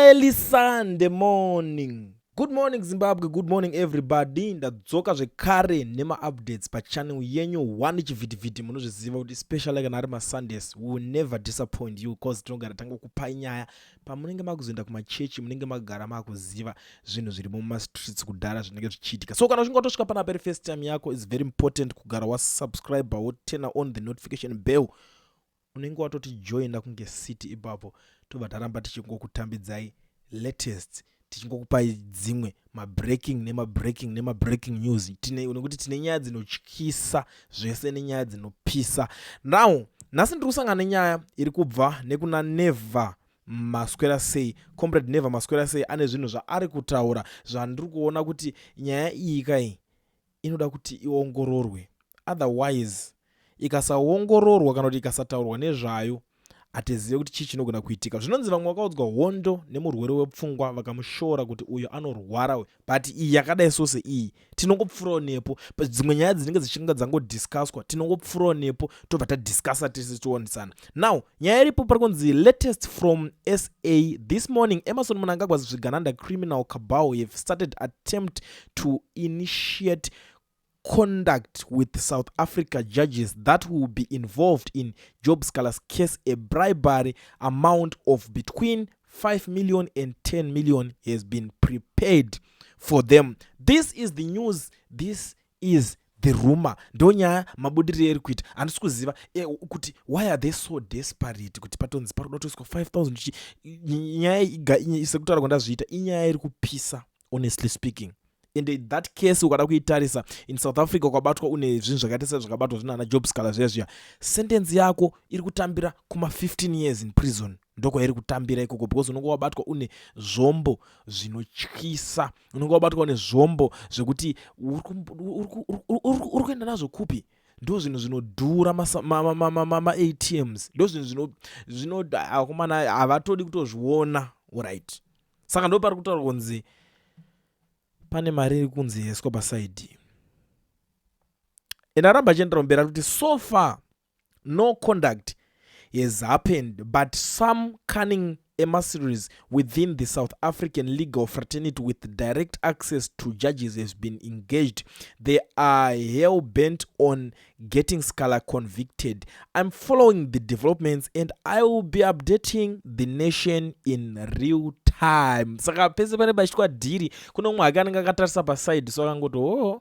Early Sunday morning. Good morning Zimbabwe, good morning everybody. Ndadzoka zvekare nema-updates pachannel yenyu one chivhitivhiti. Munozviziva kuti especially kana ari maSundays we will never disappoint you because tinogara tangokupai nyaya pamunenge makuzoenda kumachechi, munenge magara makuziva zvinhu zviri mumastreets kudhara zvinenge zvichiitika. So kana uchinge watosvika pana pari first time yako, it's very important kugara wasubscribe woturn on the notification bell. Unenge watoti joina kunge city ipapo tobva taramba tichingokutambidzai latest, tichingokupai dzimwe ma-breaking news. Nekuti tine nyaya dzinotyisa zvese nenyaya dzinopisa. Now nhasi ndiri kusangana nenyaya iri kubva nekuna Neva Maswera Sei. Comrade Neva Maswera Sei ane zvinhu zvaari kutaura zvandiri kuona kuti nyaya iyi kai inoda kuti iongororwe, otherwise ikasaongororwa kana kuti ikasataurwa nezvayo hatizive kuti chii chinogona kuitika. Zvinonzi vamwe vakaudzwa hondo nemurwere wepfungwa vakamushora kuti uyo anorwara, but iyi yakadai sose iyi tinongopfuurawo nepo. Dzimwe nyaya dzinenge dzichinga dzangodiscusswa tinongopfuurawo nepo tobva tadiscussa tese tionesana. Now nyaya iripo pari kunzi latest from SA this morning. Emerson Mnangagwa Zvigananda criminal cabal have started attempt to initiate conduct with South Africa judges that will be involved in Job Scala's case. A bribery amount of between 5 million and 10 million has been prepared for them. This is the news, this is the rumor. Ndonya mabudiriro eri kuita. Handisi kuziva kuti why are they so desperate kuti patonzi paroda kutoiswa 5,000. Nyaya sekutaura kwandazviita inyaya iri kupisa, honestly speaking. And in that case ukada kuitarisa in South Africa ukabatwa une zvinhu zvakaita sezvakabatwa zvinana Job Scala zviya sentence yako iri kutambira kuma 15 years in prison. Ndoko iri kutambira ikoko because unenge wabatwa une zvombo zvinotyisa, unenge wabatwa une zvombo zvekuti uri kuenda nazvo kupi. Ndo zvinhu zvinodhura ma-ATMs, ndo zvinhu akomana havatodi kutozviona. Alright, saka ndo pari kutaura kunzi pane mari iri kunzi yeswa pasaidi. Endaramba chiendera mberi kuti so far no conduct has happened, but some cunning emissaries within the South African legal fraternity with direct access to judges has been engaged. They are hell-bent on getting Scala convicted. I'm following the developments and I will be updating the nation in real time. Saka pese pane pachitwa dhiri kuno mumwe akanenge akatarisa pasaidi, so akangoti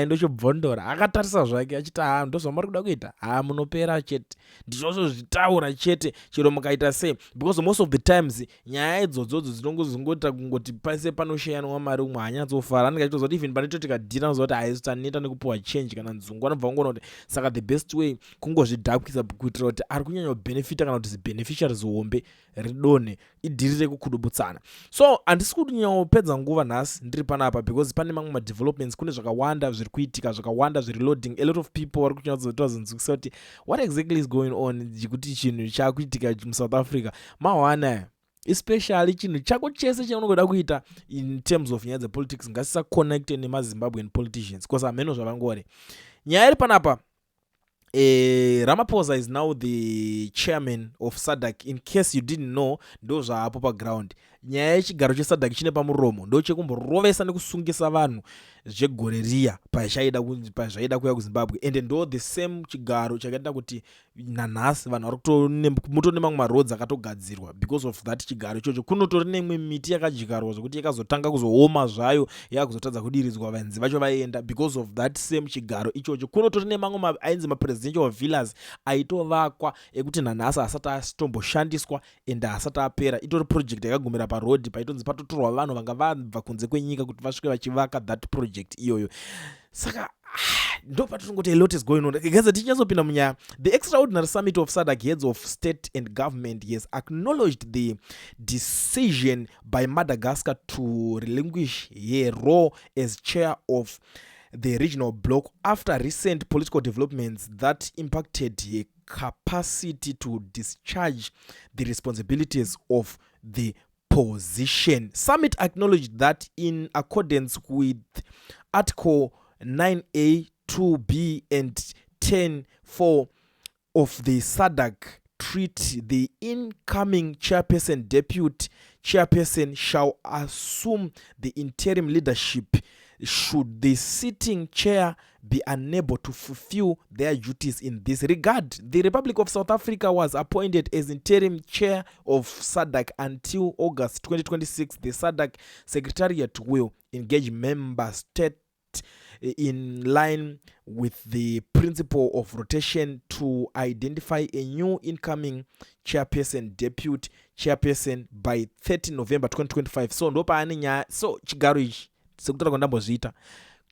ndochobvondora akatarisa zvake achiti ndozvamari kuda kuita, munopera chete, ndichozozvitaura chete chero mukaita sei, because most of the times nyaya idzodzodzo dzinongozongota kungoti pase panoshayanwa mari umwe hanyatsofara, anenge achitoziva kuti even panetotika dhiri anoziva kuti haisitanoita nekupuwa change kana nzungu, anobva kungoona kuti saka the best way kungozvidhakwisa kuitira kuti ari kunyanya kubenefita kana kuti zibeneficiaries hombe ridonhe idhiri rekukudubutsana. So handisi kuti nyanyopedza nguva nhasi ndiri panapa because pane mamwe ma-developments, kune zvakawanda zviri kuitika, zvakawanda zviri loading. A lot of people vari kunyatsotoazonzukisa kuti what exactly is going on, kuti chinhu chakuitika muSouth Africa mawana, especially chinhu chako chese chaunongoda kuita in terms of nyaya dzepolitics ngasisa connected nemaZimbabwean politicians, because ameno zvavangore. Nyaya iri panapa, Ramaphosa is now the chairman of SADC. In case you didn't know, ndo zvaapo paground. Nyaya yechigaro cheSADC chine pamuromo ndo chekumborovesa nekusungisa vanhu zvegore riya pazvaida kuya kuZimbabwe, and ndo the same chigaro chakaita kuti nanhasi vanhu vari mutone mamwe maroads akatogadzirwa because of that chigaro ichocho. Kunotori nemwe miti yakadyarwa zvokuti yakazotanga kuzooma zvayo yakuzotadza kudiridzwa, vanzi vacho vaenda because of that same chigaro ichocho. Kunotori nemamwe ainzi ma-presidential villas aitovakwa ekuti nanhasi asati asitomboshandiswa and asati apera. Itori project yakagumira parodhi paitonzi patotorwa vanhu vanga vabva kunze kwenyika kuti vasvike vachivaka that project iyoyo. Saka ndo patinongoti a lot is going on. Gaza tichinyatsopinda munyaya. The extraordinary summit of SADC heads of state and government has acknowledged the decision by Madagascar to relinquish her role as chair of the regional bloc after recent political developments that impacted her capacity to discharge the responsibilities of the position. Summit acknowledged that in accordance with Article 9A, 2B and 10.4 of the SADC retreat, the incoming chairperson, deputy chairperson shall assume the interim leadership should the sitting chair be unable to fulfill their duties in this regard. The Republic of South Africa was appointed as interim chair of SADC until August 2026. The SADC Secretariat will engage member states in line with the principle of rotation to identify a new incoming chairperson, deputy chairperson by 30 November 2025. So ndopaane nyaya, so chigaro ichi sekutara kwandambozviita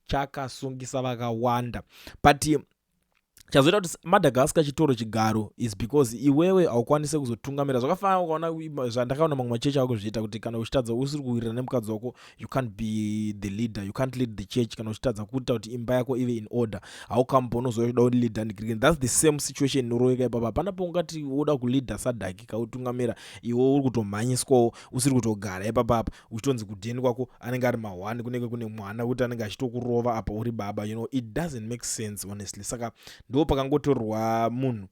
chakasungisa vakawanda, but chazoita kuti Madagascar chitoro chigaro is because iwewe haukwanise kuzotungamira. Zvakafanana ukaona zvandakaona mamwe machechi akuzviita kuti kana uchitadza usiri kuwirira nemukadzi wako, you can't be the leader, you can't lead the church. Kana uchitadza kuita kuti imba yako ive in order, haukambonozoda leader ndigirigini. That's the same situation inoroveka ipapa. Hapana pongati woda kuleader SADC kautungamira iwe uri kutomhanyiswawo usiri kutogara ipapapa uchitonzi kudheni kwako anenge ari mahwani kunenge kune mwana kuti anenge achitokurova apa uri baba, you know, it doesn't make sense honestly. Saka ndo pakangotorwa munhu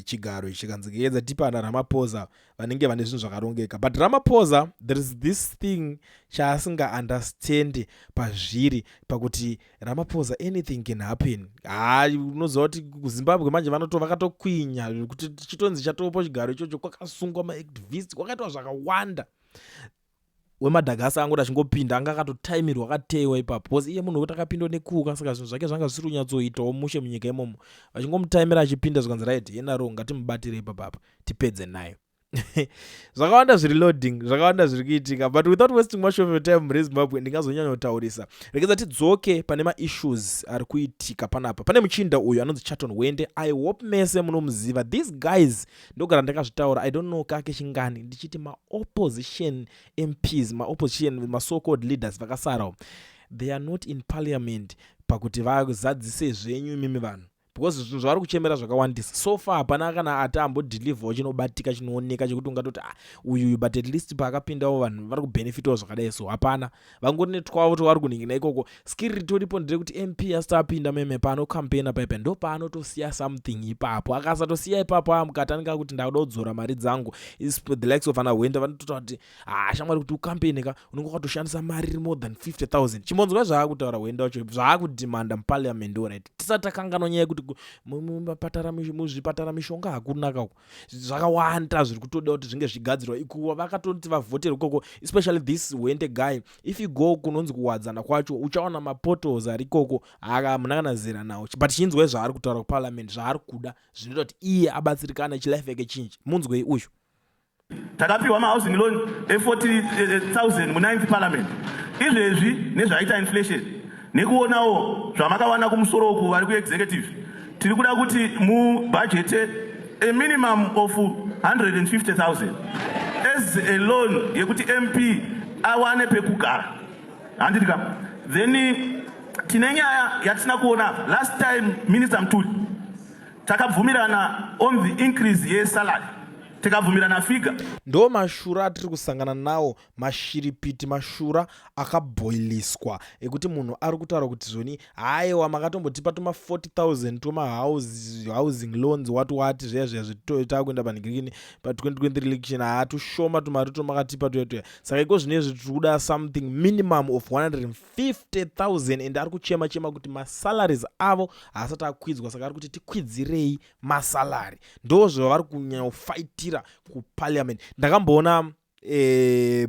chigaro ichi chikanzi tipana Ramaphosa vanenge vane zvinhu zvakarongeka. But Ramaphosa, there is this thing chaasinga understand pazviri pakuti Ramaphosa anything can happen. Unoziva kuti kuZimbabwe manje vakatokwinya kuti chitonzi chatopo chigaro ichocho kwakasungwa maactivist, kwakaitwa zvakawanda. weMadagascar angoda chingopinda anga akatotimirwa akateiwa ipapo because iye munhu wekuti akapindwa nekuka, saka zvinhu zvake zvanga zvisiri kunyatsoitawo mushe munyika imomo. Vachingomutimira achipinda zvikanzi right yenaro ngatimubatire ipapapa tipedze nayo. Zvakawanda zviri loading, zvakawanda zviri kuitika, but without wasting much of your time muZimbabwe ndingazonyanya kutaurisa. Rekeza tidzoke pane ma-issues ari kuitika panapa. Pane muchinda uyu anonzi Charton Wende. I hope mese munomuziva. These guys ndogara ndakazvitaura, I don't know kake chingani ndichiti ma-opposition MPs, ma-opposition, ma-so-called leaders vakasarawo, they are not in parliament pakuti vazadzise zvenyu imimi vanhu, because zvinhu zvavari kuchemera zvakawandisa. So far hapana kana atambodeliver chinobatika chinooneka chekuti ungatoti uyu, but at least paakapindawo vanhu vari kubenefitawo zvakadai. So hapana, vangori netwavo tovari kuningina ikoko. Skill ritoripo nderekuti MP asati apinda meme paano campaigna paipa ndo paanotosiya something ipapo. Akasatosiya ipapo mukati anenge kuti ndakuda kudzora mari dzangu, the likes of ana Wenda vanotota kuti shamwari kuti ucampaign ka unenge wakatoshandisa mari more than 50,000. Chimbonzwa zvaakutaura Wenda wacho zvaakudimanda muparliament right. Tisati takanganwa nyaya yekuti muzvipatara mishonga hakunaka uko, zvakawanda zviri kutoda kuti zvinge zvigadzirwa ikuwa vakatoti vavhotere ikoko, especially this Wende guy. If you go kunonzi kuwadzana kwacho uchaona maportals ari ikoko munakanazira nawo, but chinzwe zvaari kutaura kuparliament zvaari kuda zvinoita kuti iye abatsirikana chilife yake chinji. Munzwei uyu. Takapiwa housing loan 40,000 mu9th parliament. Izvezvi nezvaita inflation nekuonawo zvamakawana kumusoro uku vari kuexecutive, tiri kuda kuti mu budget a minimum of 150,000 as a loan yekuti MP awane pekugara. Handidika. Then tine nyaya yatina kuona last time Minister Mtuli takabvumirana on the increase yesalary, tikabvumirana figure. Ndo mashura atiri kusangana nawo, mashiripiti, mashura akabhoiliswa ekuti munhu ari kutaura kuti zvoni haiwa makatombotipa tuma 40,000 tuma housing loans wati zviya zvitoita kuenda panhingirikini pa 2023 election hatushoma tumari tomakatipa toyatoya. Saka iko zvinezvi tiri kuda something minimum of 150,000 and ari kuchema kuti masalaries avo haasati akwidzwa. Saka ari kuti tikwidzirei masalari, ndo zvavari kunyanyofaitira kuparliament. Ndakamboona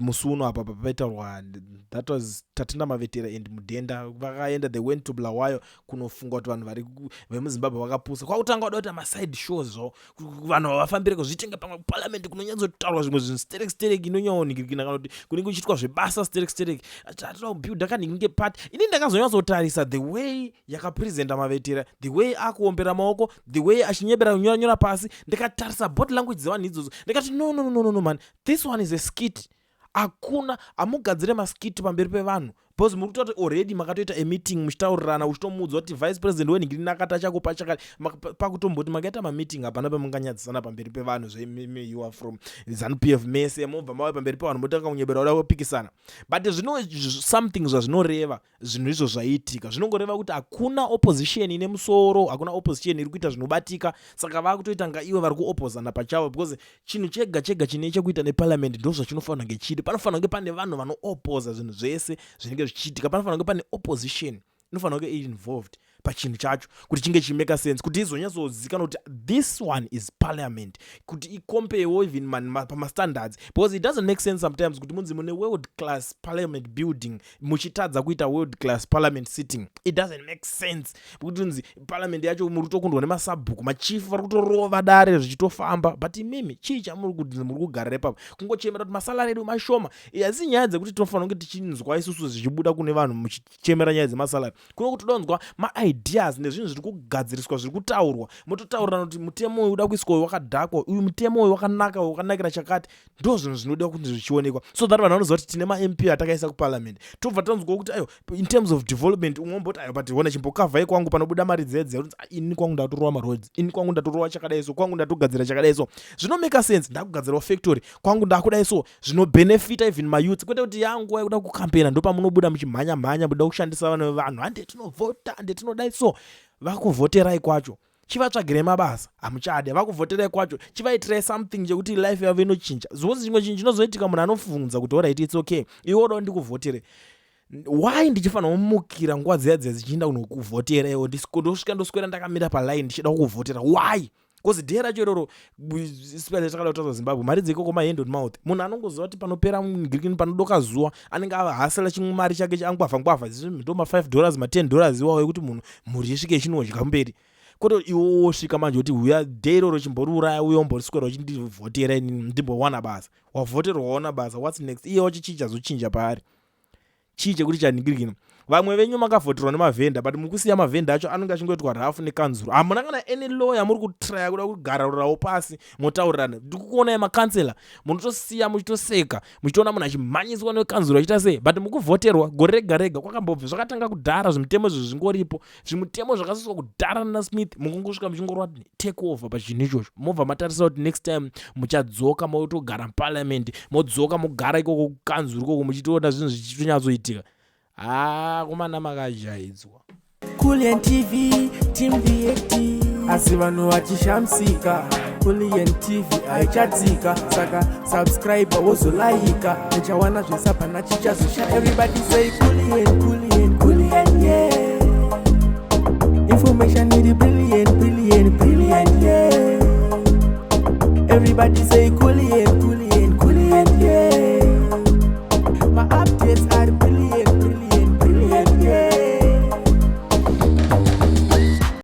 musi uno apa paitaurwa, that was Tatinda Mavetera and Mudenda vakaenda, they went to Bulawayo kunofunga kuti vanhu vari vemuZimbabwe vakapusa. Kwakutanga wada kuti maside shows vanhu vafambire kuzvitenga pamwe parliament kunonyatsotaurwa zvimwe zvinhu stereki inonyaoningirikina kana kuti kunenge kuchiitwa zvebasa stereki atira kubuilda kaninge part. Ini ndakazonyatsotarisa the way yakapresenta Mavetera, the way akuombera maoko, the way achinyebera nyora pasi, ndikatarisa body language dzevanhu idzodzo ndikati no man, this one is a skit. Hakuna amugadzire maskiti pamberi pevanhu because muri kutoti already makatoita emeeting muchitaurirana uchitomuudza kuti vice president wenhingirina akati achakupa chakati pakutomboti makaita mameeting hapana pamunganyadzisana pamberi pevanhu you are from ZANU-PF mese mobva mauya pamberi pevanhu motanga kunyebera uda kupikisana. But something zvazvinoreva zvinhu izvo zvaiitika zvinongoreva kuti hakuna opposition ine musoro, hakuna opposition iri kuita zvinobatika, saka vakutoita nga iwe vari kuopozana pachavo, because chinhu chega chega chine chekuita neparliament ndo zvachinofanira kunge chiri. Panofanira kunge pane vanhu vanoopposa zvinhu zvese zvinenge zvichiitika, panofanira kunge pane opposition inofanira kunge involved pachinhu chacho kuti chinge chimeka sense, kuti izonyatsozikanwa kuti this one is parliament, kuti ikompewo even pamastandards, because it doesn't make sense sometimes kuti munzi mune world class parliament building muchitadza kuita world class parliament sitting. It doesn't make sense kuti unzi parliament yacho muri kutokundwa nemasabhuku, machifu vari kutorova dare zvichitofamba, but imimi chii chamuri kugarira ipapo kungochemera kuti masalari edu mashoma. Hasi nyaya dzekuti tinofanira kunge tichinzwa isusu zvichibuda kune vanhu muchichemera nyaya dzemasalari, kuno kuti todonzwa ideas nezvinhu zviri kugadziriswa zviri kutaurwa, mototaurirana kuti mutemo uyu uda kuiswa uyu wakadhakwa, uyu mutemo uyu wakanaka, uyu wakanakira chakati. Ndo zvinhu zvinoda kuti zvichionekwa, so that vanhu vanoziva kuti tine ma-MP atakaisa kuparliament. Tobva tanzwa kuti ayo in terms of development umwomboti ayo but ona chimbokavhai kwangu panobuda mari dzedze kuti ini kwangu ndatorova maroads, ini kwangu ndatorova chakadaiso, kwangu ndatogadzira chakadaiso. Zvinomeka sense, ndakugadzira factory kwangu ndakudaiso, zvinobenefita even mayouth, kwete kuti yangu yakuda kukampena ndo pamunobuda muchimhanya mhanya muda kushandisa vanhu vevanhu hande tinovhota hande tinodai so vakuvhoterai kwacho chivatsvagire mabasa hamuchade, vakuvhoterai kwacho chivaitirai something chekuti life yavo inochinja. Zvose chimwe chinhu chinozoitika munhu anofunza kuti alright it's okay iwe uda ndikuvhotere, why ndichifanira kumukira nguva dziya dziya dzichienda kunokuvhotera iwo ndosvika ndoswera ndakamira paline ndichida kukuvhotera? Why? Because dhera racho iroro especially takada kutaura Zimbabwe mari dzikoko ma hand and mouth, munhu anongoziva kuti panopera mugirikini panodoka zuva anenge ahasala chimwe mari chake changwavha ndo $5 $10 iwawo yekuti munhu mhuri yesvike ichinodya mberi. Koto iwo wosvika manje kuti uya dhero chimboruraya uyo mboriswera uchindivhotera inini ndimbowana basa, wavhoterwa waona basa, what's next? Iye wacho chii chazochinja paari? Chii chekuti chaningirikina? Vamwe venyu makavhoterwa nemavhenda but mukusiya mavhenda acho anenge achingoitwa rafu nekanzuro. Hamuna kana any lawyer muri kutraya kuda kugarurawo pasi motaurirana. Ndikukuonai makansela munotosiya muchitoseka muchitoona munhu achimhanyiswa nekanzuro achiita sei, but mukuvhoterwa gore rega rega kwakambobva zvakatanga kudhara zvimutemo izvo zvingoripo, zvimutemo zvakasiswa kudhara naSmith, mukungosvika muchingorwa take over pachinhu ichocho, mobva matarisa kuti next time muchadzoka motogara muparliament, modzoka mogara ikoko kukanzuro ikoko muchitoona zvinhu zvichitonyatsoitika. Kumana makajaidzwa. Kulian TV, Team VAT. Asi vanhu vachishamsika. Kulian TV haichatsika. Saka subscribe wozolaika. Nechawana zvesapa nachichazosha. Everybody say Kulian, Kulian, Kulian, yeah. Information is brilliant, brilliant, brilliant, yeah. Everybody say Kulian.